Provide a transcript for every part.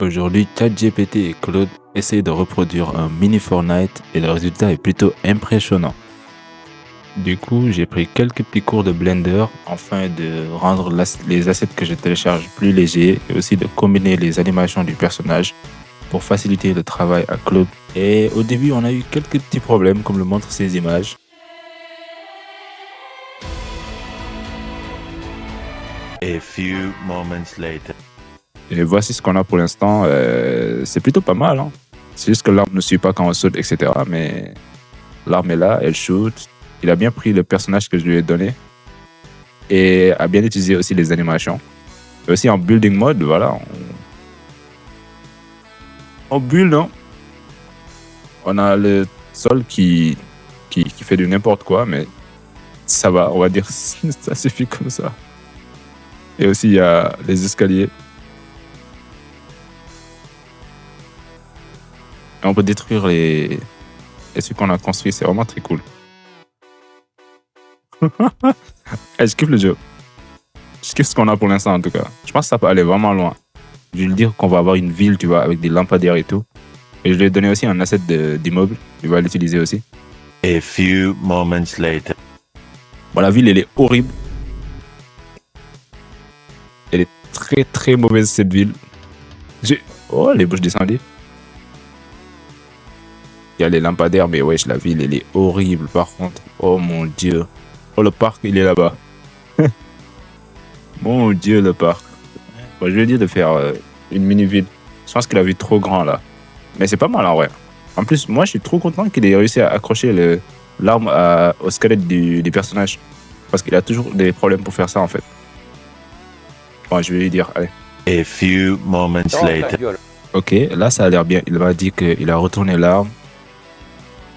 Aujourd'hui, ChatGPT et Claude essayent de reproduire un mini Fortnite et le résultat est plutôt impressionnant. Du coup, j'ai pris quelques petits cours de Blender afin de rendre les assets que je télécharge plus légers et aussi de combiner les animations du personnage pour faciliter le travail à Claude. Et au début, on a eu quelques petits problèmes comme le montrent ces images. A few moments later. Et voici ce qu'on a pour l'instant. C'est plutôt pas mal, hein. C'est juste que l'arme ne suit pas quand on saute, etc. Mais l'arme est là, elle shoot. Il a bien pris le personnage que je lui ai donné et a bien utilisé aussi les animations. Et aussi en building mode, voilà. On build, hein. On a le sol qui fait du n'importe quoi, mais ça va, on va dire, ça suffit comme ça. Et aussi, il y a les escaliers. Et on peut détruire les trucs qu'on a construits, c'est vraiment très cool. Je kiffe le jeu. Je kiffe ce qu'on a pour l'instant en tout cas. Je pense que ça peut aller vraiment loin. Je vais lui dire qu'on va avoir une ville, tu vois, avec des lampadaires et tout. Et je lui ai donné aussi un asset d'immeuble. Il va l'utiliser aussi. A few moments later. Bon, la ville, elle est horrible. Elle est très très mauvaise cette ville. Oh, les bouches descendues. Il y a les lampadaires, mais wesh, la ville, elle est horrible par contre. Oh mon dieu. Oh, le parc, il est là-bas. Mon dieu, le parc. Bon, je lui ai dit de faire une mini-ville. Je pense qu'il a vu trop grand là. Mais c'est pas mal en vrai. En plus, moi, je suis trop content qu'il ait réussi à accrocher l'arme au squelette du personnage. Parce qu'il a toujours des problèmes pour faire ça en fait. Bon, je vais lui dire, allez. A few moments later. Ok, là, ça a l'air bien. Il m'a dit qu'il a retourné l'arme.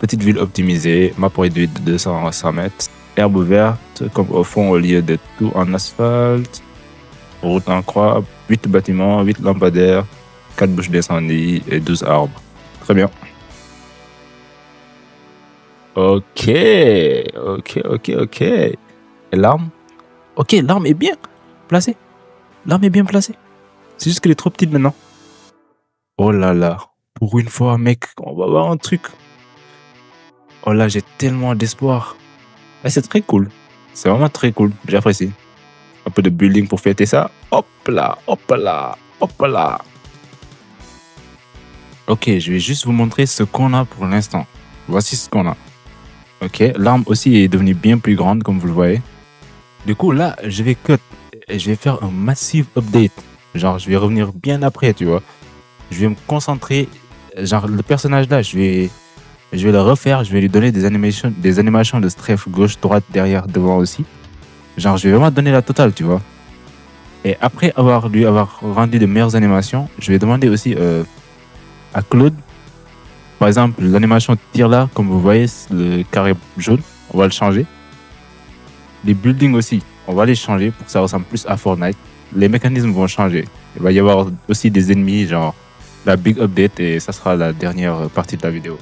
Petite ville optimisée, map réduite de 200 à 100 mètres. Herbe verte, comme au fond au lieu de tout en asphalte. Route en croix, 8 bâtiments, 8 lampadaires, 4 bouches d'incendie et 12 arbres. Très bien. Ok. Et l'arme? Ok, l'arme est bien placée. L'arme est bien placée. C'est juste qu'elle est trop petite maintenant. Oh là là. Pour une fois, mec, on va voir un truc. Oh là, j'ai tellement d'espoir. Ah, c'est très cool. C'est vraiment très cool. J'apprécie. Un peu de building pour fêter ça. Hop là, hop là, hop là. Ok, je vais juste vous montrer ce qu'on a pour l'instant. Voici ce qu'on a. Ok, l'arme aussi est devenue bien plus grande, comme vous le voyez. Du coup, là, je vais faire un massive update. Genre, je vais revenir bien après, tu vois. Je vais me concentrer. Genre, le personnage là, je vais le refaire. Je vais lui donner des animations de strafe gauche, droite, derrière, devant aussi. Genre, je vais vraiment donner la totale, tu vois. Et après lui avoir rendu de meilleures animations, je vais demander aussi à Claude, par exemple, l'animation de tir là, comme vous voyez, le carré jaune, on va le changer. Les buildings aussi, on va les changer pour que ça ressemble plus à Fortnite. Les mécanismes vont changer. Il va y avoir aussi des ennemis, genre la big update, et ça sera la dernière partie de la vidéo.